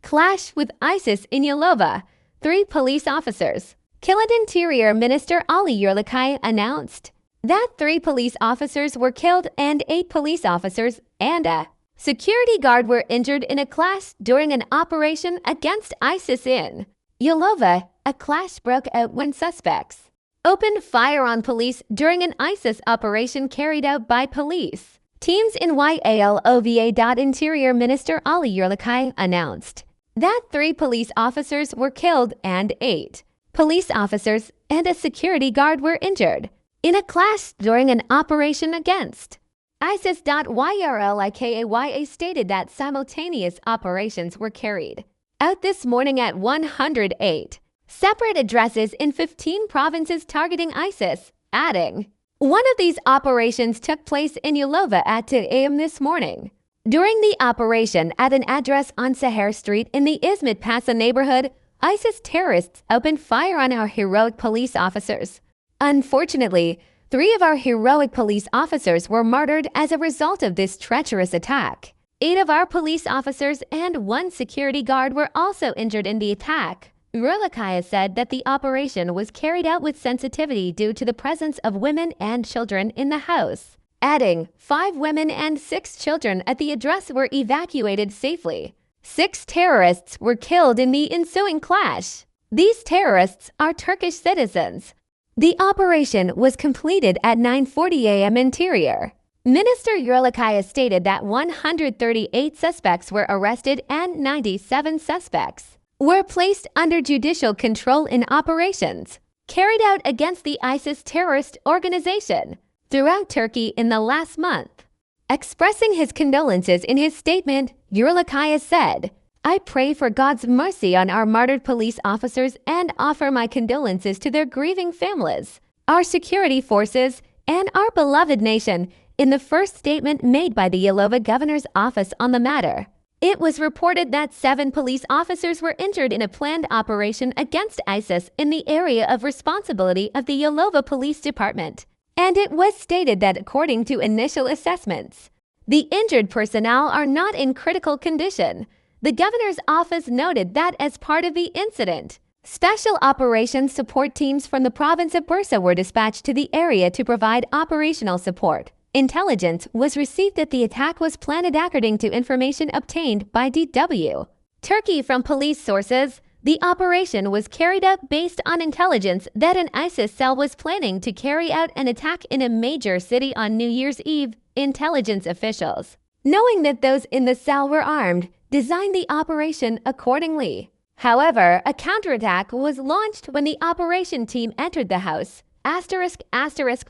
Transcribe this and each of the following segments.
clash with ISIS in Yalova. 3 police officers killed. Interior Minister Ali Yerlikaya announced that 3 police officers were killed and 8 police officers and a security guard were injured in a clash during an operation against ISIS in Yalova. A clash broke out when suspects opened fire on police during an ISIS operation carried out by police teams in Yalova. Interior Minister Ali Yerlikaya announced that 3 police officers were killed and 8 police officers and a security guard were injured in a clash during an operation against ISIS. Yerlikaya stated that simultaneous operations were carried out this morning at 108 separate addresses in 15 provinces targeting ISIS, adding, "One of these operations took place in Yalova at 2 a.m. this morning. During the operation at an address on Seher Street in the İsmet Paşa neighborhood, ISIS terrorists opened fire on our heroic police officers. Unfortunately, 3 of our heroic police officers were martyred as a result of this treacherous attack. 8 of our police officers and 1 security guard were also injured in the attack." Yerlikaya said that the operation was carried out with sensitivity due to the presence of women and children in the house, adding 5 women and 6 children at the address were evacuated safely. 6 terrorists were killed in the ensuing clash. These terrorists are Turkish citizens. The operation was completed at 9:40 a.m. Interior Minister Yerlikaya stated that 138 suspects were arrested and 97 suspects were placed under judicial control in operations carried out against the ISIS terrorist organization throughout Turkey in the last month. Expressing his condolences in his statement, Yerlikaya said, "I pray for God's mercy on our martyred police officers and offer my condolences to their grieving families, our security forces, and our beloved nation," in the first statement made by the Yalova governor's office on the matter. It was reported that 7 police officers were injured in a planned operation against ISIS in the area of responsibility of the Yalova Police Department, and it was stated that according to initial assessments, the injured personnel are not in critical condition. The governor's office noted that as part of the incident, special operations support teams from the province of Bursa were dispatched to the area to provide operational support. Intelligence was received that the attack was planned according to information obtained by DW Turkey from police sources. The operation was carried out based on intelligence that an ISIS cell was planning to carry out an attack in a major city on New Year's Eve. Intelligence officials, knowing that those in the cell were armed, designed the operation accordingly. However, a counterattack was launched when the operation team entered the house.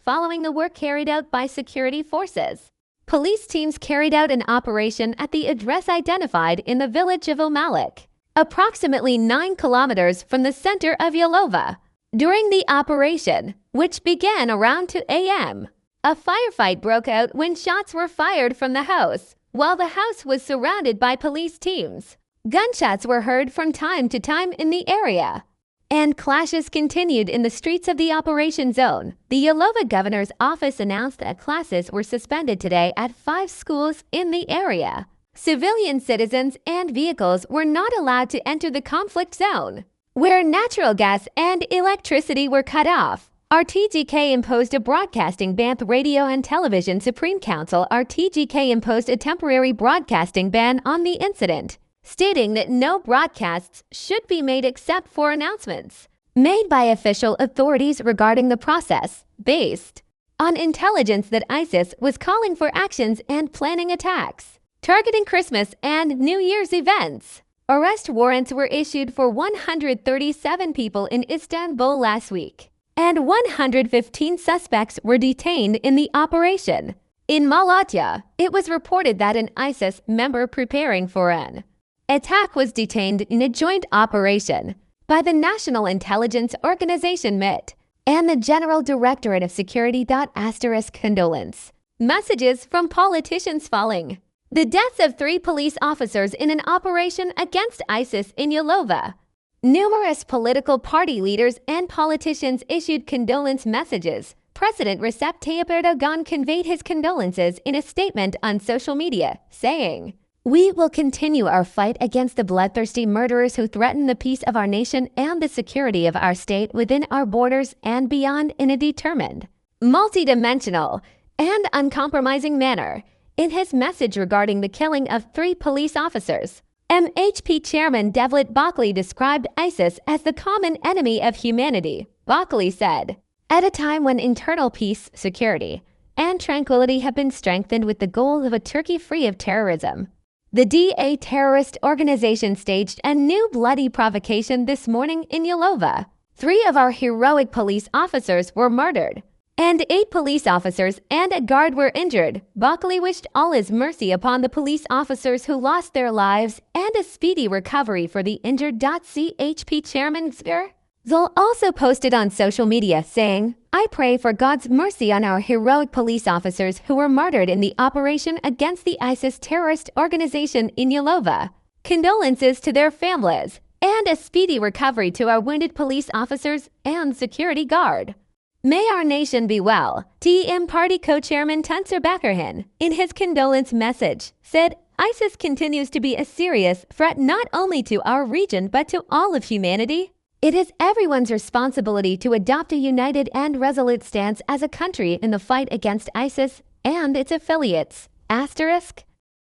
Following the work carried out by security forces. Police teams carried out an operation at the address identified in the village of Omalik, approximately 9 kilometers from the center of Yalova. During the operation, which began around 2 a.m., a firefight broke out when shots were fired from the house, while the house was surrounded by police teams. Gunshots were heard from time to time in the area, and clashes continued in the streets of the operation zone. The Yalova governor's office announced that classes were suspended today at 5 schools in the area. Civilian citizens and vehicles were not allowed to enter the conflict zone, where natural gas and electricity were cut off. RTGK imposed a broadcasting ban. Radio and Television Supreme Council RTGK imposed a temporary broadcasting ban on the incident, stating that no broadcasts should be made except for announcements made by official authorities regarding the process, based on intelligence that ISIS was calling for actions and planning attacks targeting Christmas and New Year's events. Arrest warrants were issued for 137 people in Istanbul last week, and 115 suspects were detained in the operation. In Malatya, it was reported that an ISIS member preparing for an attack was detained in a joint operation by the National Intelligence Organization MIT and the General Directorate of Security. Condolence messages from politicians falling. The deaths of 3 police officers in an operation against ISIS in Yalova. Numerous political party leaders and politicians issued condolence messages. President Recep Tayyip Erdogan conveyed his condolences in a statement on social media, saying, We will continue our fight against the bloodthirsty murderers who threaten the peace of our nation and the security of our state within our borders and beyond in a determined, multidimensional, and uncompromising manner. In his message regarding the killing of 3 police officers, MHP Chairman Devlet Buckley described ISIS as the common enemy of humanity. Buckley said, "At a time when internal peace, security, and tranquility have been strengthened with the goal of a Turkey free of terrorism, the DA terrorist organization staged a new bloody provocation this morning in Yalova. 3 of our heroic police officers were murdered, and 8 police officers and a guard were injured." Buckley wished all his mercy upon the police officers who lost their lives and a speedy recovery for the injured. CHP Chairman Seher Street also posted on social media saying, "I pray for God's mercy on our heroic police officers who were martyred in the operation against the ISIS terrorist organization in Yalova. Condolences to their families and a speedy recovery to our wounded police officers and security guard. May our nation be well." TM Party co-chairman Tuncer Bakirhan, in his condolence message, said, "ISIS continues to be a serious threat not only to our region but to all of humanity. It is everyone's responsibility to adopt a united and resolute stance as a country in the fight against ISIS and its affiliates. Asterisk.